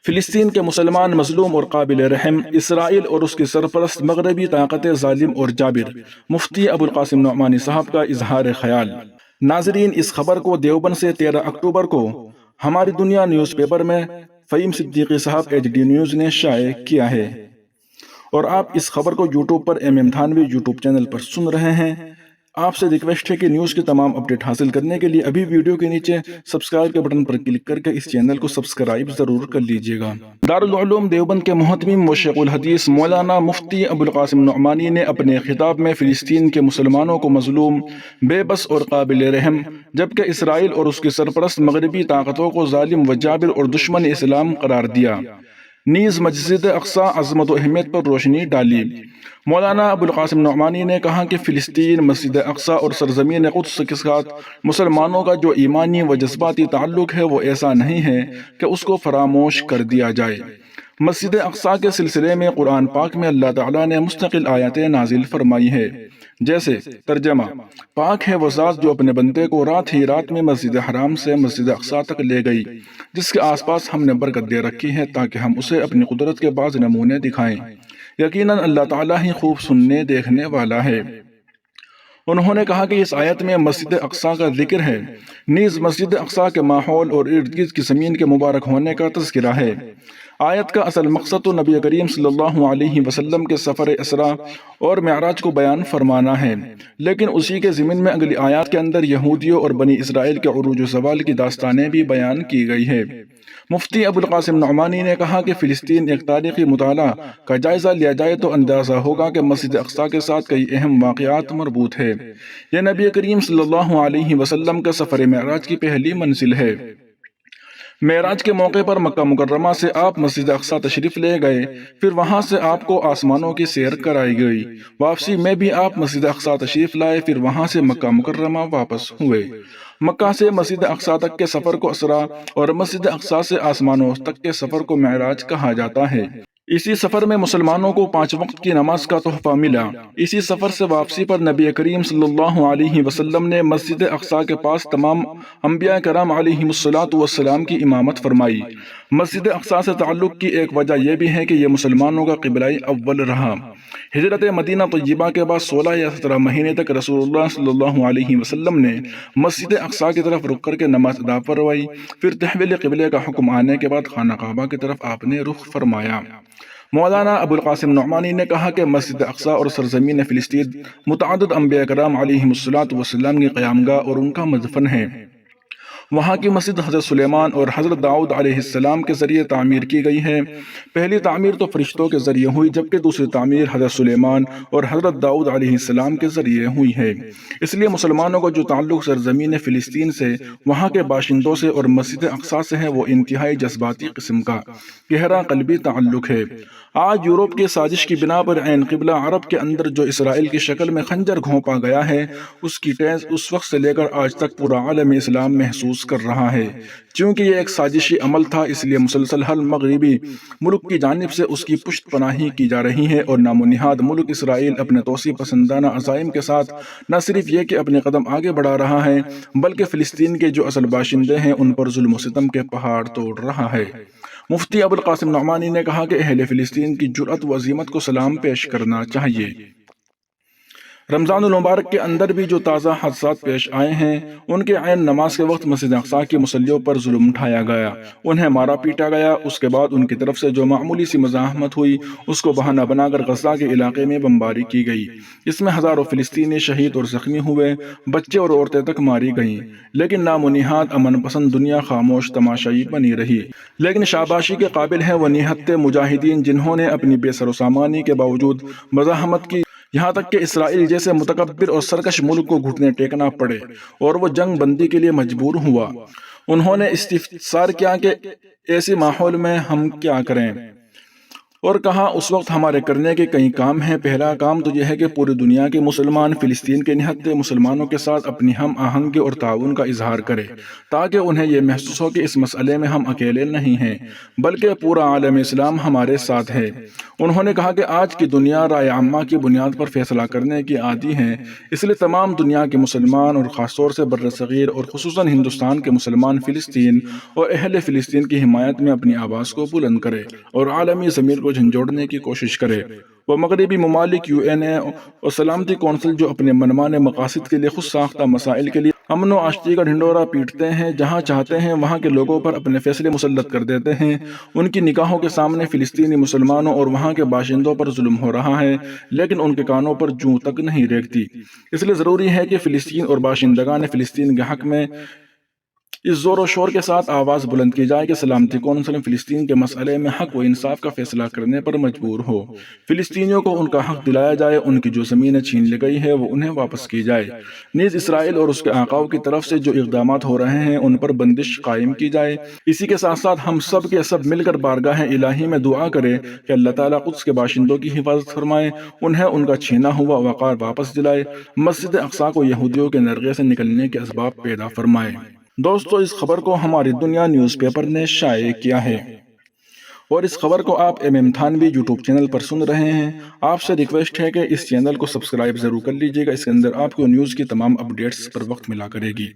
فلسطین کے مسلمان مظلوم اور قابل رحم، اسرائیل اور اس کی سرپرست مغربی طاقتیں ظالم اور جابر۔ مفتی ابو القاسم نعمانی صاحب کا اظہار خیال۔ ناظرین، اس خبر کو دیوبند سے 13 اکتوبر کو ہماری دنیا نیوز پیپر میں فہیم صدیقی صاحب HD نیوز نے شائع کیا ہے، اور آپ اس خبر کو یوٹیوب پر MM تھانوی یوٹیوب چینل پر سن رہے ہیں۔ آپ سے ریکویسٹ ہے کہ نیوز کی تمام اپڈیٹ حاصل کرنے کے لیے ابھی ویڈیو کے نیچے سبسکرائب کے بٹن پر کلک کر کے اس چینل کو سبسکرائب ضرور کر لیجئے گا۔ دارالعلوم دیوبند کے محتمم و شیخ الحدیث مولانا مفتی ابو القاسم نعمانی نے اپنے خطاب میں فلسطین کے مسلمانوں کو مظلوم، بے بس اور قابل رحم، جبکہ اسرائیل اور اس کی سرپرست مغربی طاقتوں کو ظالم و جابر اور دشمن اسلام قرار دیا، نیز مسجد اقصی عظمت و اہمیت پر روشنی ڈالی۔ مولانا ابو القاسم نعمانی نے کہا کہ فلسطین، مسجد اقصی اور سرزمین قدس کے ساتھ مسلمانوں کا جو ایمانی و جذباتی تعلق ہے وہ ایسا نہیں ہے کہ اس کو فراموش کر دیا جائے۔ مسجد اقصی کے سلسلے میں قرآن پاک میں اللہ تعالیٰ نے مستقل آیتیں نازل فرمائی ہے، جیسے ترجمہ: پاک ہے وہ ذات جو اپنے بندے کو رات ہی رات میں مسجد حرام سے مسجد اقصی تک لے گئی، جس کے آس پاس ہم نے برکت دے رکھی ہے تاکہ ہم اسے اپنی قدرت کے بعض نمونے دکھائیں۔ یقیناً اللہ تعالیٰ ہی خوب سننے دیکھنے والا ہے۔ انہوں نے کہا کہ اس آیت میں مسجد اقصی کا ذکر ہے، نیز مسجد اقصی کے ماحول اور ارد گرد کی زمین کے مبارک ہونے کا تذکرہ ہے۔ آیت کا اصل مقصد تو نبی کریم صلی اللہ علیہ وسلم کے سفر اسراء اور معراج کو بیان فرمانا ہے، لیکن اسی کے ضمن میں اگلی آیات کے اندر یہودیوں اور بنی اسرائیل کے عروج و زوال کی داستانیں بھی بیان کی گئی ہے۔ مفتی ابو القاسم نعمانی نے کہا کہ فلسطین ایک تاریخی مطالعہ کا جائزہ لیا جائے تو اندازہ ہوگا کہ مسجد اقصی کے ساتھ کئی اہم واقعات مربوط ہے۔ یہ نبی کریم صلی اللہ علیہ وسلم کا سفر معراج کی پہلی منزل ہے۔ معراج کے موقع پر مکہ مکرمہ سے آپ مسجد اقصی تشریف لے گئے، پھر وہاں سے آپ کو آسمانوں کی سیر کرائی گئی۔ واپسی میں بھی آپ مسجد اقصی تشریف لائے، پھر وہاں سے مکہ مکرمہ واپس ہوئے۔ مکہ سے مسجد اقصی تک کے سفر کو اسراء اور مسجد اقصی سے آسمانوں تک کے سفر کو معراج کہا جاتا ہے۔ اسی سفر میں مسلمانوں کو 5 وقت کی نماز کا تحفہ ملا۔ اسی سفر سے واپسی پر نبی کریم صلی اللہ علیہ وسلم نے مسجد اقصی کے پاس تمام انبیاء کرام علیہم السلام کی امامت فرمائی۔ مسجد اقصی سے تعلق کی ایک وجہ یہ بھی ہے کہ یہ مسلمانوں کا قبلہ اول رہا۔ ہجرت مدینہ طیبہ کے بعد 16 یا 17 مہینے تک رسول اللہ صلی اللہ علیہ وسلم نے مسجد اقصی کی طرف رخ کر کے نماز ادا فرمائی، پھر تحویل قبلے کا حکم آنے کے بعد خانہ کعبہ کی طرف آپ نے رخ فرمایا۔ مولانا ابو القاسم نعمانی نے کہا کہ مسجد اقصی اور سرزمین فلسطین متعدد انبیاء کرام علیہم السلام کی قیام گاہ اور ان کا مدفن ہے۔ وہاں کی مسجد حضرت سلیمان اور حضرت داؤد علیہ السلام کے ذریعے تعمیر کی گئی ہے۔ پہلی تعمیر تو فرشتوں کے ذریعے ہوئی، جبکہ دوسری تعمیر حضرت سلیمان اور حضرت داؤد علیہ السلام کے ذریعے ہوئی ہے۔ اس لیے مسلمانوں کو جو تعلق سرزمین فلسطین سے، وہاں کے باشندوں سے اور مسجد اقصی سے ہے، وہ انتہائی جذباتی قسم کا گہرا قلبی تعلق ہے۔ آج یورپ کی سازش کی بنا پر عین قبلہ عرب کے اندر جو اسرائیل کی شکل میں خنجر گھونپا گیا ہے، اس کی ٹیز اس وقت سے لے کر آج تک پورا عالم اسلام محسوس کر رہا ہے۔ چونکہ یہ ایک سازشی عمل تھا، اس لیے مسلسل ہر مغربی ملک کی جانب سے اس کی پشت پناہی کی جا رہی ہے، اور نام و نہاد ملک اسرائیل اپنے توسیع پسندانہ عزائم کے ساتھ نہ صرف یہ کہ اپنے قدم آگے بڑھا رہا ہے، بلکہ فلسطین کے جو اصل باشندے ہیں ان پر ظلم و ستم کے پہاڑ توڑ رہا ہے۔ مفتی ابو القاسم نعمانی نے کہا کہ اہل فلسطین کی جرأت و عظیمت کو سلام پیش کرنا چاہیے۔ رمضان المبارک کے اندر بھی جو تازہ حادثات پیش آئے ہیں، ان کے عین نماز کے وقت مسجد اقصی کے مصلیوں پر ظلم اٹھایا گیا، انہیں مارا پیٹا گیا۔ اس کے بعد ان کی طرف سے جو معمولی سی مزاحمت ہوئی، اس کو بہانہ بنا کر غزہ کے علاقے میں بمباری کی گئی۔ اس میں ہزاروں فلسطینی شہید اور زخمی ہوئے، بچے اور عورتیں تک ماری گئیں، لیکن نام و نہاد امن پسند دنیا خاموش تماشائی بنی رہی۔ لیکن شاباشی کے قابل ہیں وہ نہتے مجاہدین جنہوں نے اپنی بے سر و سامانی کے باوجود مزاحمت کی، یہاں تک کہ اسرائیل جیسے متکبر اور سرکش ملک کو گھٹنے ٹیکنا پڑے اور وہ جنگ بندی کے لیے مجبور ہوا۔ انہوں نے استفسار کیا کہ ایسے ماحول میں ہم کیا کریں؟ اور کہا اس وقت ہمارے کرنے کے کئی کام ہیں۔ پہلا کام تو یہ ہے کہ پوری دنیا کے مسلمان فلسطین کے نہتے مسلمانوں کے ساتھ اپنی ہم آہنگی اور تعاون کا اظہار کرے، تاکہ انہیں یہ محسوس ہو کہ اس مسئلے میں ہم اکیلے نہیں ہیں بلکہ پورا عالم اسلام ہمارے ساتھ ہے۔ انہوں نے کہا کہ آج کی دنیا رائے عامہ کی بنیاد پر فیصلہ کرنے کی عادی ہے، اس لیے تمام دنیا کے مسلمان اور خاص طور سے بر صغیر اور خصوصاً ہندوستان کے مسلمان فلسطین اور اہل فلسطین کی حمایت میں اپنی آواز کو بلند کرے اور عالمی ضمیر کو جھنجھوڑنے کی کوشش کرے۔ وہ مغربی ممالک، UN اور سلامتی کونسل جو اپنے منمانے مقاصد کے لیے خود ساختہ مسائل کے لیے امن و آشتی کا ڈھنڈورا پیٹتے ہیں، جہاں چاہتے ہیں وہاں کے لوگوں پر اپنے فیصلے مسلط کر دیتے ہیں، ان کی نگاہوں کے سامنے فلسطینی مسلمانوں اور وہاں کے باشندوں پر ظلم ہو رہا ہے، لیکن ان کے کانوں پر جوں تک نہیں ریگتی۔ اس لیے ضروری ہے کہ فلسطین اور باشندگان فلسطین کے حق میں اس زور و شور کے ساتھ آواز بلند کی جائے کہ سلامتی کونسل فلسطین کے مسئلے میں حق و انصاف کا فیصلہ کرنے پر مجبور ہو، فلسطینیوں کو ان کا حق دلایا جائے، ان کی جو زمینیں چھین لی گئی ہے وہ انہیں واپس کی جائے، نیز اسرائیل اور اس کے آقاؤں کی طرف سے جو اقدامات ہو رہے ہیں ان پر بندش قائم کی جائے۔ اسی کے ساتھ ساتھ ہم سب کے سب مل کر بارگاہ الہی میں دعا کریں کہ اللہ تعالیٰ قدس کے باشندوں کی حفاظت فرمائے، انہیں ان کا چھینا ہوا وقار واپس دلائے، مسجد اقصیٰ کو یہودیوں کے نرغے سے نکلنے کے اسباب پیدا فرمائے۔ دوستو، اس خبر کو ہماری دنیا نیوز پیپر نے شائع کیا ہے اور اس خبر کو آپ MM تھانوی یوٹیوب چینل پر سن رہے ہیں۔ آپ سے ریکویسٹ ہے کہ اس چینل کو سبسکرائب ضرور کر لیجئے گا، اس کے اندر آپ کو نیوز کی تمام اپڈیٹس پر وقت ملا کرے گی۔